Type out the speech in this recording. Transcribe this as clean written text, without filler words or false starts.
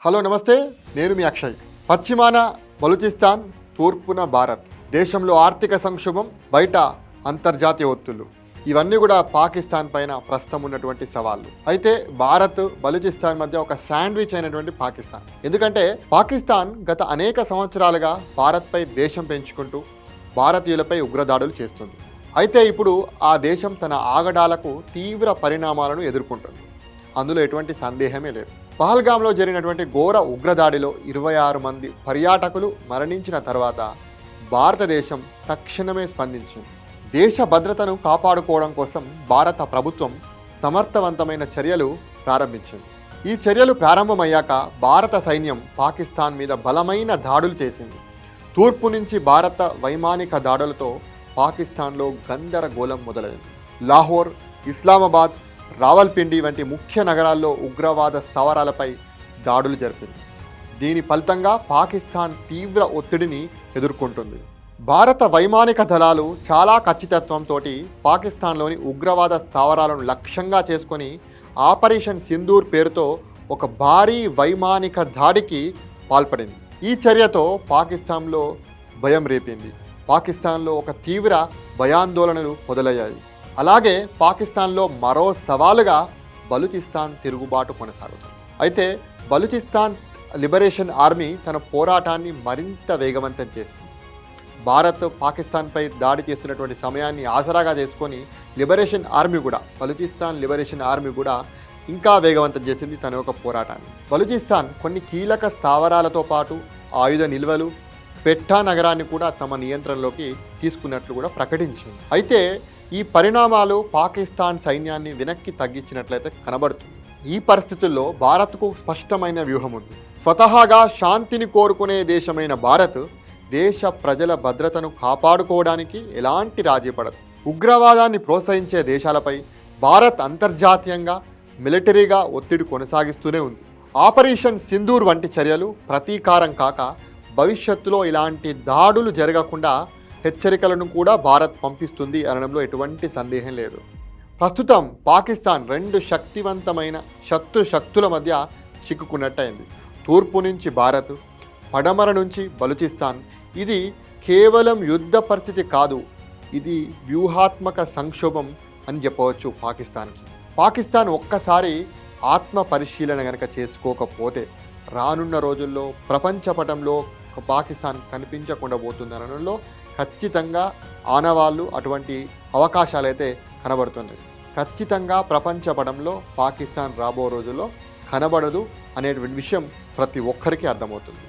Hello నమస్తే, నేను మీ అక్షయ్. పశ్చిమాన బలూచిస్తాన్, తూర్పున భారత్. దేశంలో ఆర్థిక సంక్షోభం, బయట అంతర్జాతీయ ఒత్తిళ్లు, ఇవన్నీ కూడా పాకిస్తాన్ పైన ప్రస్తుతం ఉన్నటువంటి సవాళ్ళు. అయితే భారత్ బలూచిస్తాన్ మధ్య ఒక శాండ్విచ్ అయినటువంటి పాకిస్తాన్. ఎందుకంటే పాకిస్తాన్ గత అనేక సంవత్సరాలుగా భారత్పై దేశం పెంచుకుంటూ భారతీయులపై ఉగ్రదాడులు చేస్తుంది. అయితే ఇప్పుడు ఆ దేశం తన ఆగడాలకు తీవ్ర పరిణామాలను ఎదుర్కొంటుంది. అందులో ఎటువంటి సందేహమే లేదు. పహల్గామ్లో జరిగినటువంటి ఘోర ఉగ్రదాడిలో 26 మంది పర్యాటకులు మరణించిన తర్వాత భారతదేశం తక్షణమే స్పందించింది. దేశ భద్రతను కాపాడుకోవడం కోసం భారత ప్రభుత్వం సమర్థవంతమైన చర్యలు ప్రారంభించింది. ఈ చర్యలు ప్రారంభమయ్యాక భారత సైన్యం పాకిస్తాన్ మీద బలమైన దాడులు చేసింది. తూర్పు నుంచి భారత వైమానిక దాడులతో పాకిస్తాన్లో గందరగోళం మొదలైంది. లాహోర్, ఇస్లామాబాద్, రావల్పిండి వంటి ముఖ్య నగరాల్లో ఉగ్రవాద స్థావరాలపై దాడులు జరిపింది. దీని ఫలితంగా పాకిస్తాన్ తీవ్ర ఒత్తిడిని ఎదుర్కొంటుంది. భారత వైమానిక దళాలు చాలా ఖచ్చితత్వంతో పాకిస్తాన్లోని ఉగ్రవాద స్థావరాలను లక్ష్యంగా చేసుకొని ఆపరేషన్ సింధూర్ పేరుతో ఒక భారీ వైమానిక దాడికి పాల్పడింది. ఈ చర్యతో పాకిస్తాన్లో భయం రేపింది. పాకిస్తాన్లో ఒక తీవ్ర భయాందోళనలు మొదలయ్యాయి. అలాగే పాకిస్తాన్లో మరో సవాలుగా బలూచిస్తాన్ తిరుగుబాటు కొనసాగుతుంది. అయితే బలూచిస్తాన్ లిబరేషన్ ఆర్మీ తన పోరాటాన్ని మరింత వేగవంతం చేసింది. భారత్ పాకిస్తాన్పై దాడి చేస్తున్నటువంటి సమయాన్ని ఆసరాగా చేసుకొని బలూచిస్తాన్ లిబరేషన్ ఆర్మీ కూడా ఇంకా వేగవంతం చేసింది తన యొక్క పోరాటాన్ని. బలూచిస్తాన్ కొన్ని కీలక స్థావరాలతో పాటు ఆయుధ నిల్వలు, పెట్టా నగరాన్ని కూడా తమ నియంత్రణలోకి తీసుకున్నట్లు కూడా ప్రకటించింది. అయితే ఈ పరిణామాలు పాకిస్తాన్ సైన్యాన్ని వెనక్కి తగ్గించినట్లయితే కనబడుతుంది. ఈ పరిస్థితుల్లో భారత్కు స్పష్టమైన వ్యూహం ఉంది. స్వతహాగా శాంతిని కోరుకునే దేశమైన భారత్ దేశ ప్రజల భద్రతను కాపాడుకోవడానికి ఎలాంటి రాజీ పడదు. ఉగ్రవాదాన్ని ప్రోత్సహించే దేశాలపై భారత్ అంతర్జాతీయంగా మిలిటరీగా ఒత్తిడి కొనసాగిస్తూనే ఉంది. ఆపరేషన్ సింధూర్ వంటి చర్యలు ప్రతీకారం కాక భవిష్యత్తులో ఇలాంటి దాడులు జరగకుండా హెచ్చరికలను కూడా భారత్ పంపిస్తుంది అనడంలో ఎటువంటి సందేహం లేదు. ప్రస్తుతం పాకిస్తాన్ 2 శక్తివంతమైన శత్రుల మధ్య చిక్కుకున్నట్టయింది. తూర్పు నుంచి భారత్, పడమర నుంచి బలూచిస్తాన్. ఇది కేవలం యుద్ధ పరిస్థితి కాదు, ఇది వ్యూహాత్మక సంక్షోభం అని చెప్పవచ్చు పాకిస్తాన్కి. పాకిస్తాన్ ఒక్కసారి ఆత్మ పరిశీలన కనుక చేసుకోకపోతే రానున్న రోజుల్లో ప్రపంచ పటంలో పాకిస్తాన్ కనిపించకుండా పోతుందనడంలో ఖచ్చితంగా ఆనవాళ్ళు, అటువంటి అవకాశాలు అయితే కనబడుతున్నాయి. ఖచ్చితంగా ప్రపంచ పటంలో పాకిస్తాన్ రాబో రోజుల్లో కనబడదు అనే విషయం ప్రతి ఒక్కరికి అర్థమవుతుంది.